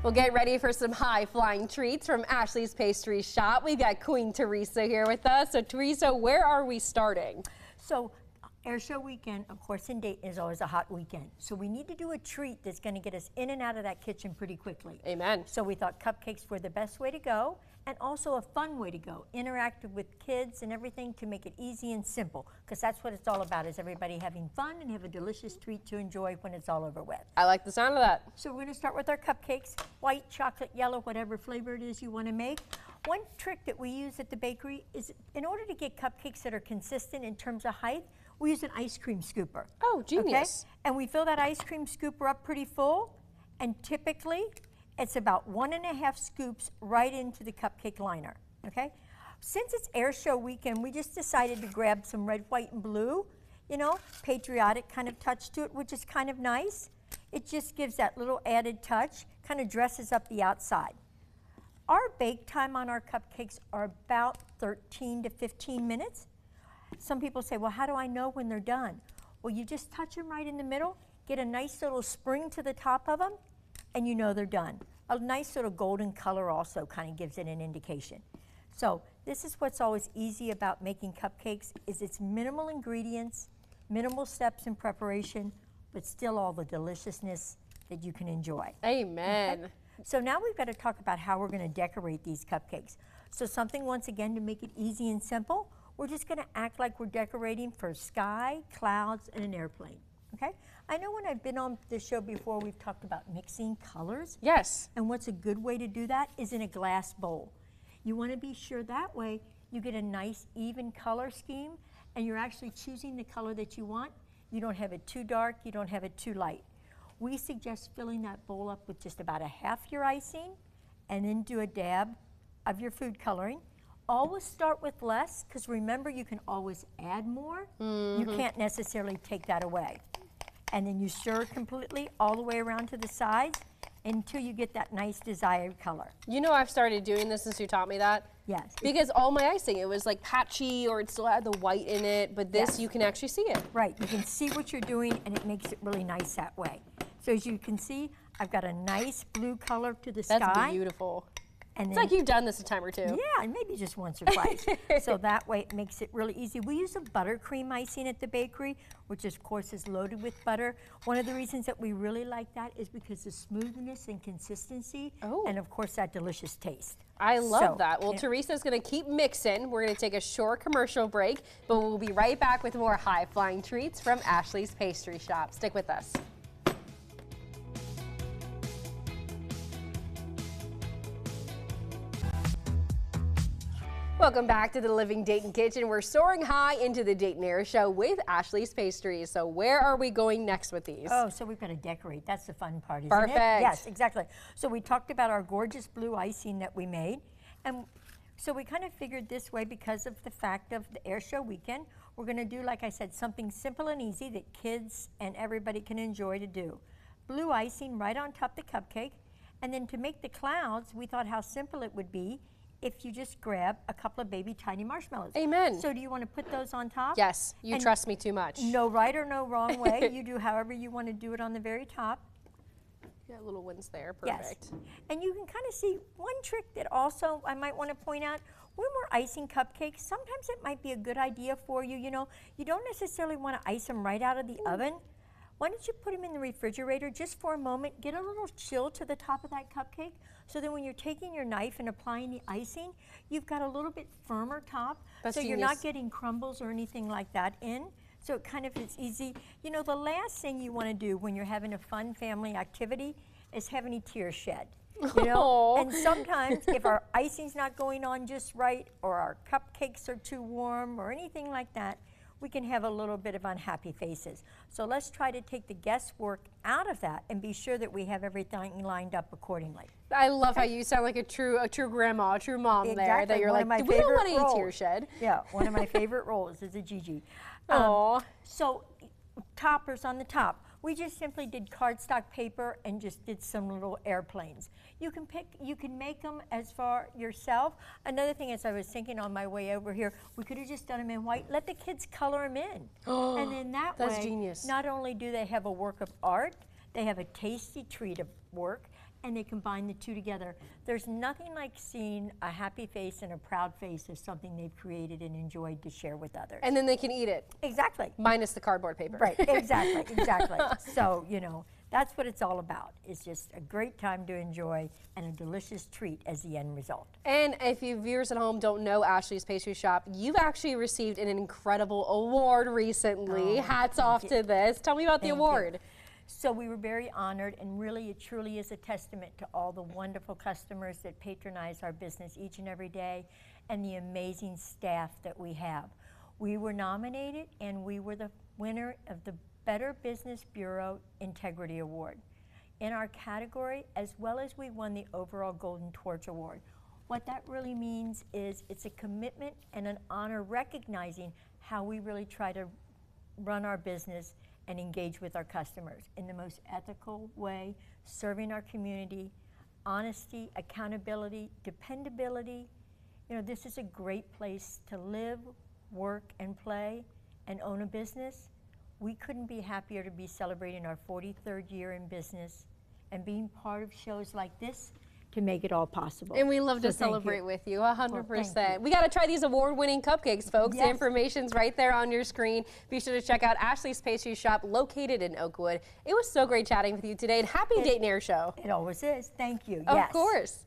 Well, get ready for some high-flying treats from Ashley's Pastry Shop. We've got Queen Teresa here with us. So, Teresa, where are we starting? So, Air Show weekend, of course, in Dayton is always a hot weekend. So we need to do a treat that's going to get us in and out of that kitchen pretty quickly. Amen. So we thought cupcakes were the best way to go, and also a fun way to go. Interactive with kids and everything to make it easy and simple, because that's what it's all about, is everybody having fun and have a delicious treat to enjoy when it's all over with. I like the sound of that. So we're going to start with our cupcakes, white, chocolate, yellow, whatever flavor it is you want to make. One trick that we use at the bakery is, in order to get cupcakes that are consistent in terms of height, we use an ice cream scooper. Oh, genius. Okay? And we fill that ice cream scooper up pretty full, and typically it's about 1.5 scoops right into the cupcake liner, okay? Since it's Air Show weekend, we just decided to grab some red, white, and blue, you know, patriotic kind of touch to it, which is kind of nice. It just gives that little added touch, kind of dresses up the outside. Our bake time on our cupcakes are about 13 to 15 minutes. Some people say, well, how do I know when they're done? Well, you just touch them right in the middle, get a nice little spring to the top of them, and you know they're done. A nice little golden color also kind of gives it an indication. So this is what's always easy about making cupcakes, is it's minimal ingredients, minimal steps in preparation, but still all the deliciousness that you can enjoy. Amen. Okay? So now we've got to talk about how we're going to decorate these cupcakes. So something, once again, to make it easy and simple, we're just going to act like we're decorating for sky, clouds, and an airplane, okay? I know when I've been on this show before, we've talked about mixing colors. Yes. And what's a good way to do that is in a glass bowl. You want to be sure that way you get a nice, even color scheme, and you're actually choosing the color that you want. You don't have it too dark, you don't have it too light. We suggest filling that bowl up with just about a half your icing, and then do a dab of your food coloring. Always start with less, because remember, you can always add more. You can't necessarily take that away. And then you stir completely all the way around to the sides until you get that nice desired color. You know, I've started doing this since you taught me that. Yes. Because all my icing, it was like patchy, or it still had the white in it, but this, Yes. you can actually see it. Right, you can see what you're doing, and it makes it really nice that way. So as you can see, I've got a nice blue color to the sky. That's beautiful. And It's then, like you've done this a time or two. yeah, and maybe just once or twice. So that way it makes it really easy. We use a buttercream icing at the bakery, which of course is loaded with butter. One of the reasons that we really like that is because the smoothness and consistency, and of course that delicious taste. I love that. Well, yeah. Teresa's going to keep mixing. We're going to take a short commercial break, but we'll be right back with more high-flying treats from Ashley's Pastry Shop. Stick with us. Welcome back to the Living Dayton Kitchen. We're soaring high into the Dayton Air Show with Ashley's Pastries. So where are we going next with these? Oh, so we've got to decorate. That's the fun part, isn't Perfect. it? Yes, exactly. So we talked about our gorgeous blue icing that we made. And so we kind of figured this way, because of the fact of the Air Show weekend, we're going to do, like I said, something simple and easy that kids and everybody can enjoy to do. Blue icing right on top of the cupcake. And then to make the clouds, we thought how simple it would be if you just grab a couple of baby tiny marshmallows. Amen. So do you want to put those on top? Yes, you And trust me too much. no right or no wrong way. You do however you want to do it on the very top. Got little ones there, perfect. Yes. And you can kind of see one trick that also I might want to point out. When we're icing cupcakes, sometimes it might be a good idea for you. You know, you don't necessarily want to ice them right out of the oven. Why don't you put them in the refrigerator just for a moment, get a little chill to the top of that cupcake, so then when you're taking your knife and applying the icing, you've got a little bit firmer top, That's so you're genius. not getting crumbles or anything like that in. So it kind of is easy. You know, the last thing you want to do when you're having a fun family activity is have any tears shed. You know, Aw. and sometimes if our icing's not going on just right, or our cupcakes are too warm, or anything like that, we can have a little bit of unhappy faces. So let's try to take the guesswork out of that and be sure that we have everything lined up accordingly. I love how you sound like a true grandma, a true mom there. Exactly. That you're One of my like, we don't want favorite any tear roles. shed. Yeah, one of my favorite roles is a Gigi. Aw. So toppers on the top. We just simply did cardstock paper and just did some little airplanes. You can make them as far yourself. Another thing, as I was thinking on my way over here, we could have just done them in white. Let the kids color them in. And then that That's way, genius. not only do they have a work of art, they have a tasty treat of work, and they combine the two together. There's nothing like seeing a happy face and a proud face of something they've created and enjoyed to share with others. And then they can eat it. Exactly. Minus the cardboard paper. Right, exactly, exactly. So, you know, that's what it's all about. It's just a great time to enjoy and a delicious treat as the end result. And if you viewers at home don't know Ashley's Pastry Shop, you've actually received an incredible award recently. Hats off to this. Tell me about the award. So we were very honored, and really it truly is a testament to all the wonderful customers that patronize our business each and every day and the amazing staff that we have. We were nominated and we were the winner of the Better Business Bureau Integrity Award in our category, as well as we won the overall Golden Torch Award. What that really means is it's a commitment and an honor recognizing how we really try to run our business and engage with our customers in the most ethical way, serving our community, honesty, accountability, dependability. You know, this is a great place to live, work, and play, and own a business. We couldn't be happier to be celebrating our 43rd year in business and being part of shows like this to make it all possible. And we love to So thank celebrate you. with you, Well, 100%. thank you. We got to try these award-winning cupcakes, folks. The Yes. information's right there on your screen. Be sure to check out Ashley's Pastry Shop located in Oakwood. It was so great chatting with you today, and happy Dayton Air Show. It always is. Thank you. Of Yes. course.